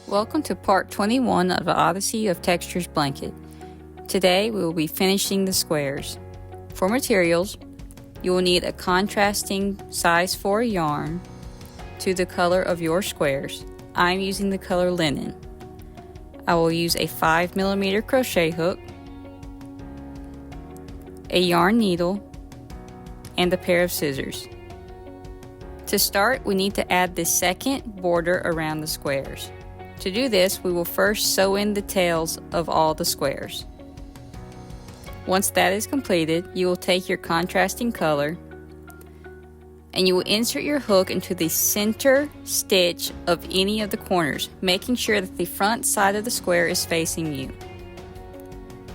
Welcome to part 21 of the Odyssey of Textures Blanket. Today we will be finishing the squares. For materials, you will need a contrasting size 4 yarn to the color of your squares. I'm using the color linen. I will use a 5mm crochet hook, a yarn needle, and a pair of scissors. To start, we need to add the second border around the squares. To do this, we will first sew in the tails of all the squares. Once that is completed, you will take your contrasting color and you will insert your hook into the center stitch of any of the corners, making sure that the front side of the square is facing you.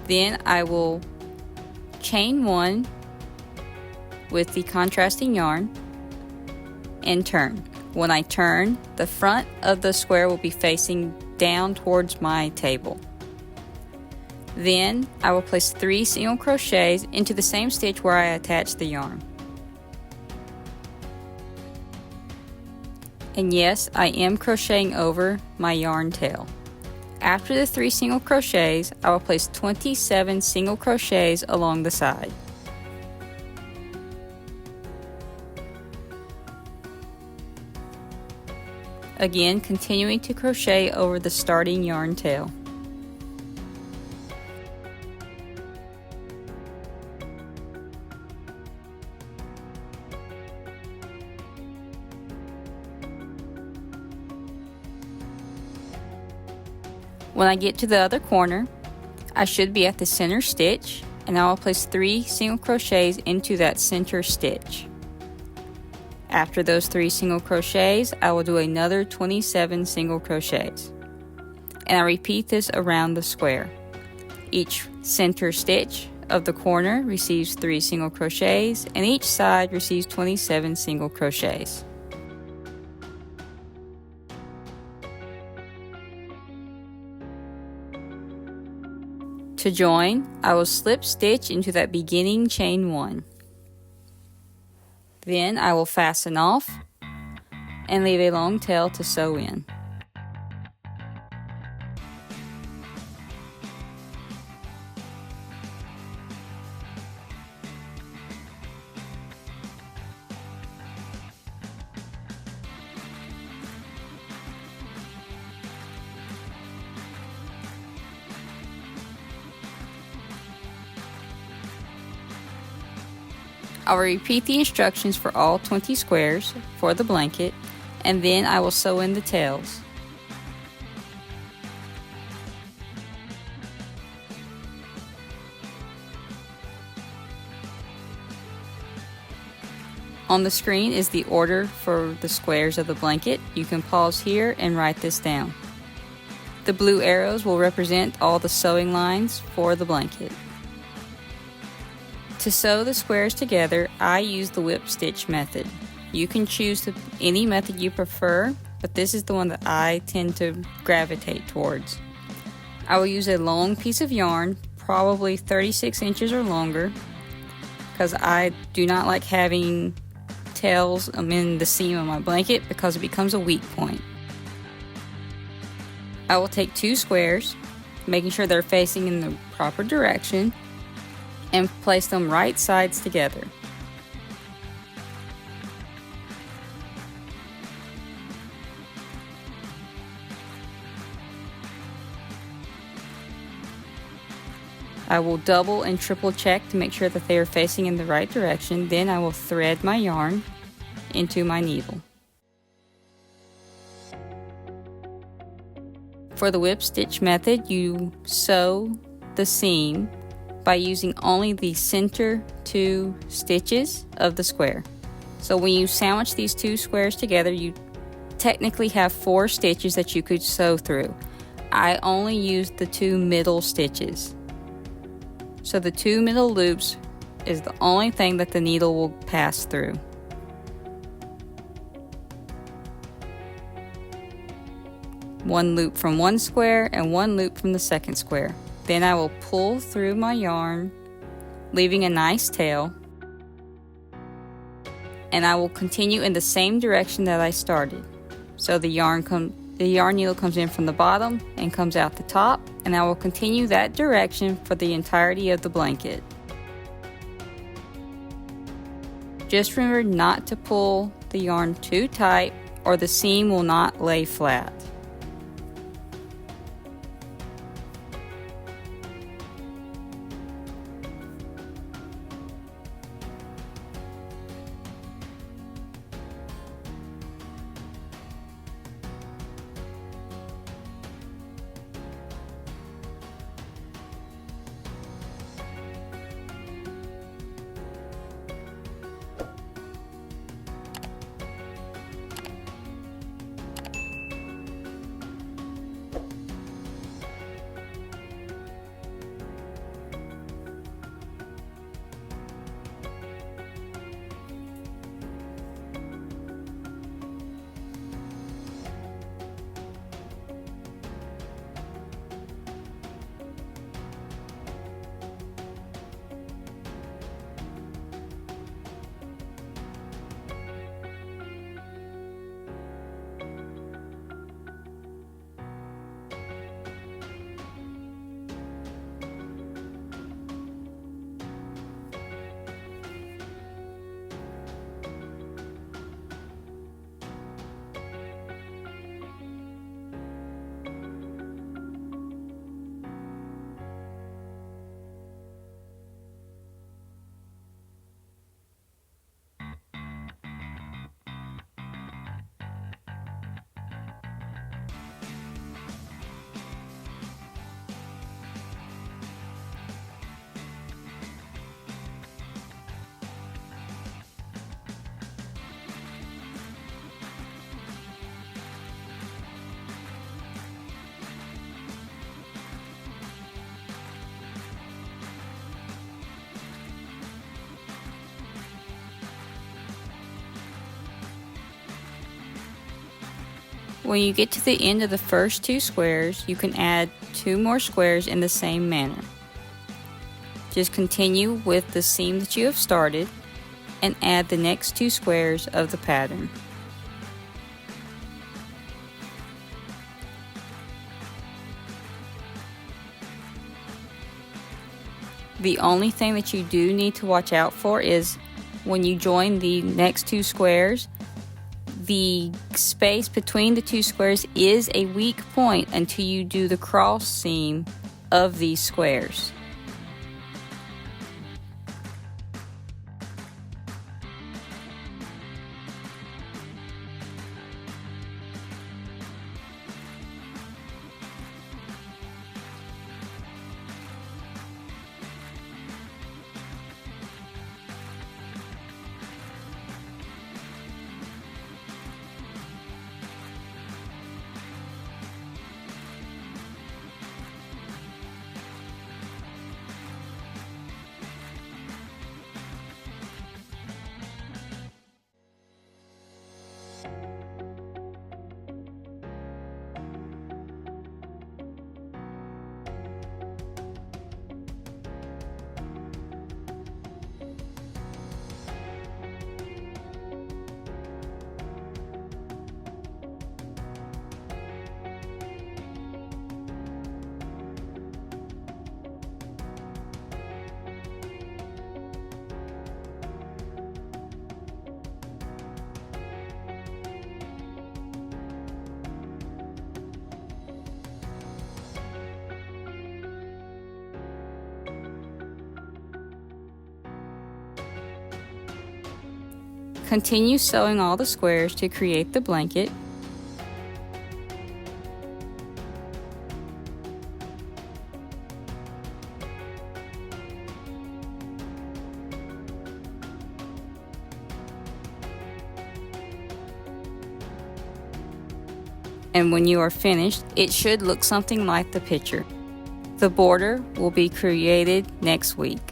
Then I will chain 1 with the contrasting yarn and turn. When I turn, the front of the square will be facing down towards my table. Then I will place 3 single crochets into the same stitch where I attached the yarn. And yes, I am crocheting over my yarn tail. After the 3 single crochets, I will place 27 single crochets along the side. Again, continuing to crochet over the starting yarn tail. When I get to the other corner, I should be at the center stitch, and I will place 3 single crochets into that center stitch. After those 3 single crochets, I will do another 27 single crochets. And I repeat this around the square. Each center stitch of the corner receives 3 single crochets, and each side receives 27 single crochets. To join, I will slip stitch into that beginning chain 1. Then I will fasten off and leave a long tail to sew in. I will repeat the instructions for all 20 squares for the blanket, and then I will sew in the tails. On the screen is the order for the squares of the blanket. You can pause here and write this down. The blue arrows will represent all the sewing lines for the blanket. To sew the squares together, I use the whip stitch method. You can choose any method you prefer, but this is the one that I tend to gravitate towards. I will use a long piece of yarn, probably 36 inches or longer, because I do not like having tails in the seam of my blanket because it becomes a weak point. I will take 2 squares, making sure they're facing in the proper direction, and place them right sides together. I will double and triple check to make sure that they are facing in the right direction. Then I will thread my yarn into my needle. For the whip stitch method, you sew the seam by using only the center 2 stitches of the square. So when you sandwich these 2 squares together, you technically have 4 stitches that you could sew through. I only used the 2 middle stitches. So the 2 middle loops is the only thing that the needle will pass through. One loop from one square and 1 loop from the second square. Then I will pull through my yarn, leaving a nice tail, and I will continue in the same direction that I started. So the yarn the yarn needle comes in from the bottom and comes out the top, and I will continue that direction for the entirety of the blanket. Just remember not to pull the yarn too tight or the seam will not lay flat. When you get to the end of the first 2 squares, you can add 2 more squares in the same manner. Just continue with the seam that you have started and add the next 2 squares of the pattern. The only thing that you do need to watch out for is when you join the next 2 squares, the space between the 2 squares is a weak point until you do the cross seam of these squares. Continue sewing all the squares to create the blanket. And when you are finished, it should look something like the picture. The border will be created next week.